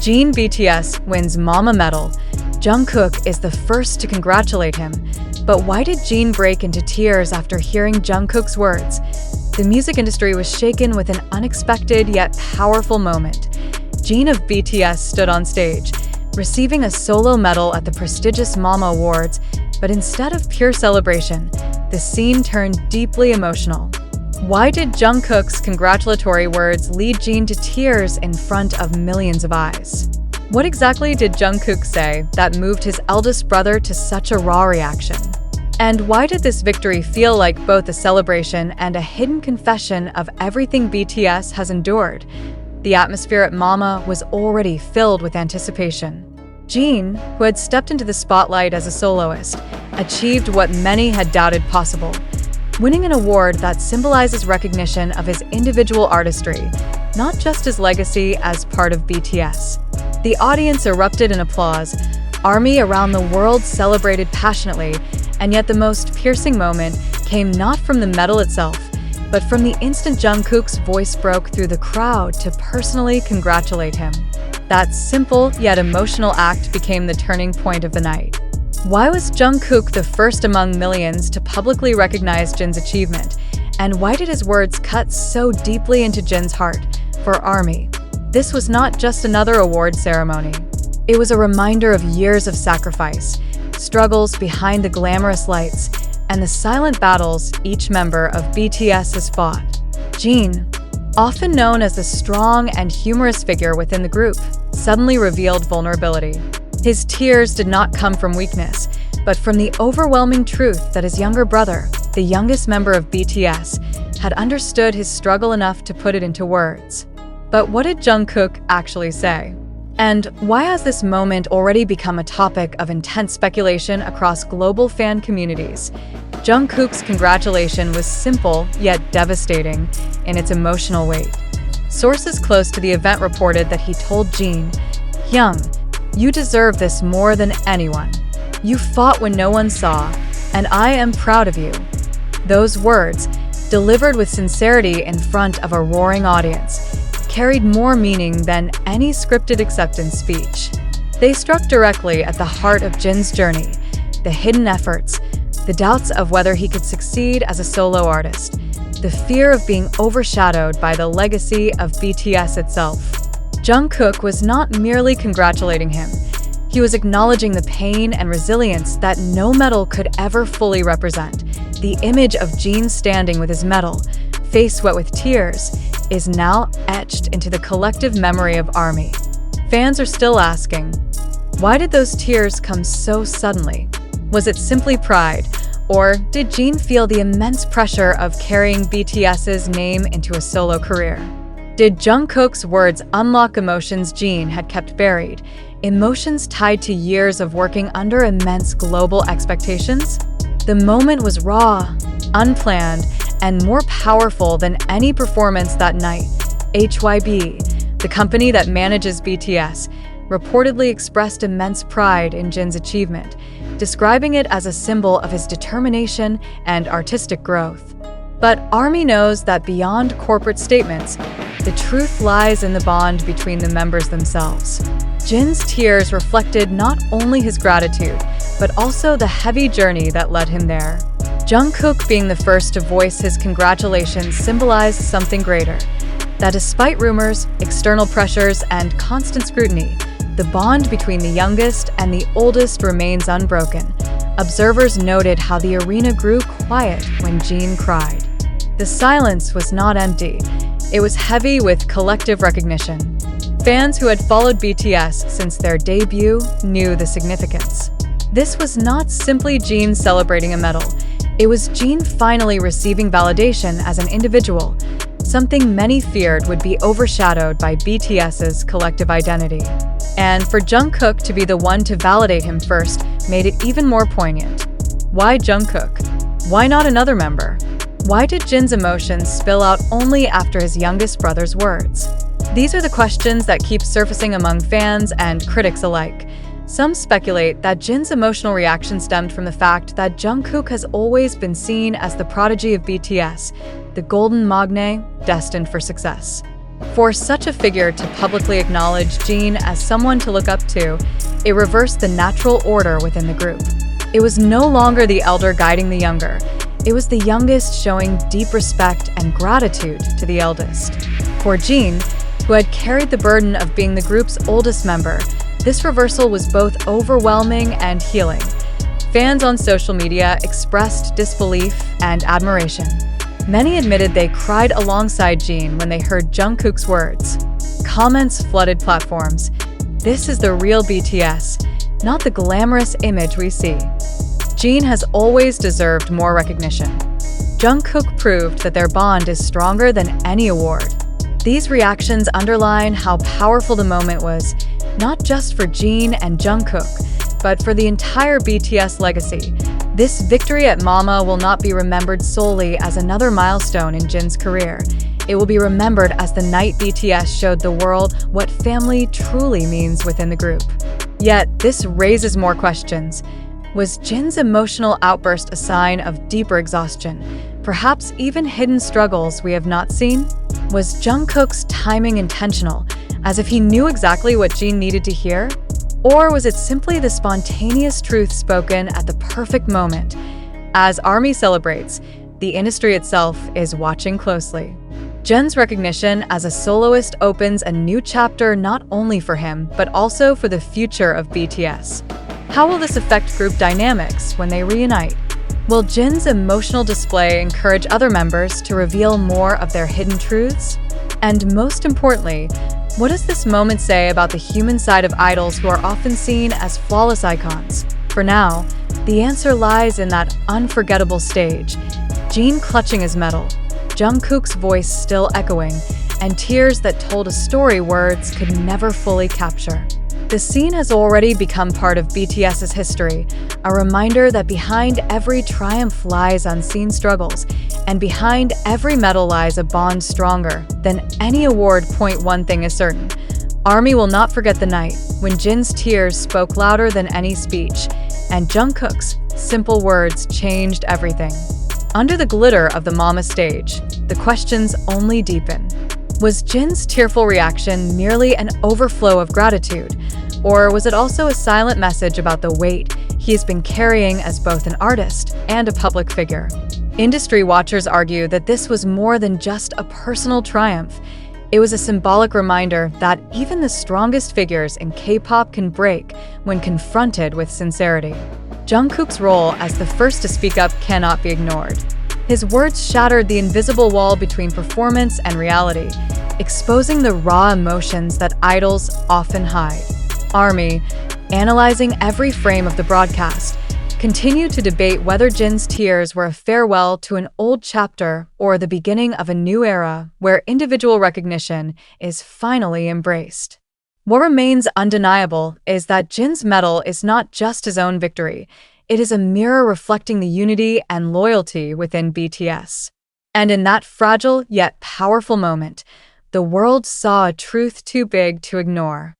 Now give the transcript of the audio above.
Jin BTS wins Mama medal. Jungkook is the first to congratulate him. But why did Jin break into tears after hearing Jungkook's words? The music industry was shaken with an unexpected yet powerful moment. Jin of BTS stood on stage, receiving a solo medal at the prestigious Mama Awards, but instead of pure celebration, the scene turned deeply emotional. Why did Jungkook's congratulatory words lead Jin to tears in front of millions of eyes? What exactly did Jungkook say that moved his eldest brother to such a raw reaction? And why did this victory feel like both a celebration and a hidden confession of everything BTS has endured? The atmosphere at Mama was already filled with anticipation. Jin, who had stepped into the spotlight as a soloist, achieved what many had doubted possible, winning an award that symbolizes recognition of his individual artistry, not just his legacy as part of BTS. The audience erupted in applause. ARMY around the world celebrated passionately, and yet the most piercing moment came not from the medal itself, but from the instant Jungkook's voice broke through the crowd to personally congratulate him. That simple yet emotional act became the turning point of the night. Why was Jungkook the first among millions to publicly recognize Jin's achievement? And why did his words cut so deeply into Jin's heart? For ARMY, this was not just another award ceremony. It was a reminder of years of sacrifice, struggles behind the glamorous lights, and the silent battles each member of BTS has fought. Jin, often known as the strong and humorous figure within the group, suddenly revealed vulnerability. His tears did not come from weakness, but from the overwhelming truth that his younger brother, the youngest member of BTS, had understood his struggle enough to put it into words. But what did Jungkook actually say? And why has this moment already become a topic of intense speculation across global fan communities? Jungkook's congratulation was simple yet devastating in its emotional weight. Sources close to the event reported that he told Jin, "Young, you deserve this more than anyone. You fought when no one saw, and I am proud of you." Those words, delivered with sincerity in front of a roaring audience, carried more meaning than any scripted acceptance speech. They struck directly at the heart of Jin's journey, the hidden efforts, the doubts of whether he could succeed as a solo artist, the fear of being overshadowed by the legacy of BTS itself. Jungkook was not merely congratulating him. He was acknowledging the pain and resilience that no medal could ever fully represent. The image of Jin standing with his medal, face wet with tears, is now etched into the collective memory of ARMY. Fans are still asking, why did those tears come so suddenly? Was it simply pride, or did Jin feel the immense pressure of carrying BTS's name into a solo career? Did Jungkook's words unlock emotions Jin had kept buried, emotions tied to years of working under immense global expectations? The moment was raw, unplanned, and more powerful than any performance that night. HYB, the company that manages BTS, reportedly expressed immense pride in Jin's achievement, describing it as a symbol of his determination and artistic growth. But ARMY knows that beyond corporate statements, the truth lies in the bond between the members themselves. Jin's tears reflected not only his gratitude, but also the heavy journey that led him there. Jungkook being the first to voice his congratulations symbolized something greater, that despite rumors, external pressures, and constant scrutiny, the bond between the youngest and the oldest remains unbroken. Observers noted how the arena grew quiet when Jin cried. The silence was not empty. It was heavy with collective recognition. Fans who had followed BTS since their debut knew the significance. This was not simply Jin celebrating a medal. It was Jin finally receiving validation as an individual, something many feared would be overshadowed by BTS's collective identity. And for Jungkook to be the one to validate him first made it even more poignant. Why Jungkook? Why not another member? Why did Jin's emotions spill out only after his youngest brother's words? These are the questions that keep surfacing among fans and critics alike. Some speculate that Jin's emotional reaction stemmed from the fact that Jungkook has always been seen as the prodigy of BTS, the golden magne destined for success. For such a figure to publicly acknowledge Jin as someone to look up to, it reversed the natural order within the group. It was no longer the elder guiding the younger. It was the youngest showing deep respect and gratitude to the eldest. For Jin, who had carried the burden of being the group's oldest member, this reversal was both overwhelming and healing. Fans on social media expressed disbelief and admiration. Many admitted they cried alongside Jin when they heard Jungkook's words. Comments flooded platforms. This is the real BTS, not the glamorous image we see. Jin has always deserved more recognition. Jungkook proved that their bond is stronger than any award. These reactions underline how powerful the moment was, not just for Jin and Jungkook, but for the entire BTS legacy. This victory at Mama will not be remembered solely as another milestone in Jin's career. It will be remembered as the night BTS showed the world what family truly means within the group. Yet, this raises more questions. Was Jin's emotional outburst a sign of deeper exhaustion, perhaps even hidden struggles we have not seen? Was Jungkook's timing intentional, as if he knew exactly what Jin needed to hear? Or was it simply the spontaneous truth spoken at the perfect moment? As ARMY celebrates, the industry itself is watching closely. Jin's recognition as a soloist opens a new chapter not only for him, but also for the future of BTS. How will this affect group dynamics when they reunite? Will Jin's emotional display encourage other members to reveal more of their hidden truths? And most importantly, what does this moment say about the human side of idols who are often seen as flawless icons? For now, the answer lies in that unforgettable stage. Jin clutching his medal, Jungkook's voice still echoing, and tears that told a story words could never fully capture. The scene has already become part of BTS's history, a reminder that behind every triumph lies unseen struggles, and behind every medal lies a bond stronger than any award. One thing is certain. ARMY will not forget the night when Jin's tears spoke louder than any speech, and Jungkook's simple words changed everything. Under the glitter of the Mama stage, the questions only deepen. Was Jin's tearful reaction merely an overflow of gratitude, or was it also a silent message about the weight he has been carrying as both an artist and a public figure? Industry watchers argue that this was more than just a personal triumph. It was a symbolic reminder that even the strongest figures in K-pop can break when confronted with sincerity. Jungkook's role as the first to speak up cannot be ignored. His words shattered the invisible wall between performance and reality, exposing the raw emotions that idols often hide. ARMY, analyzing every frame of the broadcast, continued to debate whether Jin's tears were a farewell to an old chapter or the beginning of a new era where individual recognition is finally embraced. What remains undeniable is that Jin's medal is not just his own victory. It is a mirror reflecting the unity and loyalty within BTS. And in that fragile yet powerful moment, the world saw a truth too big to ignore.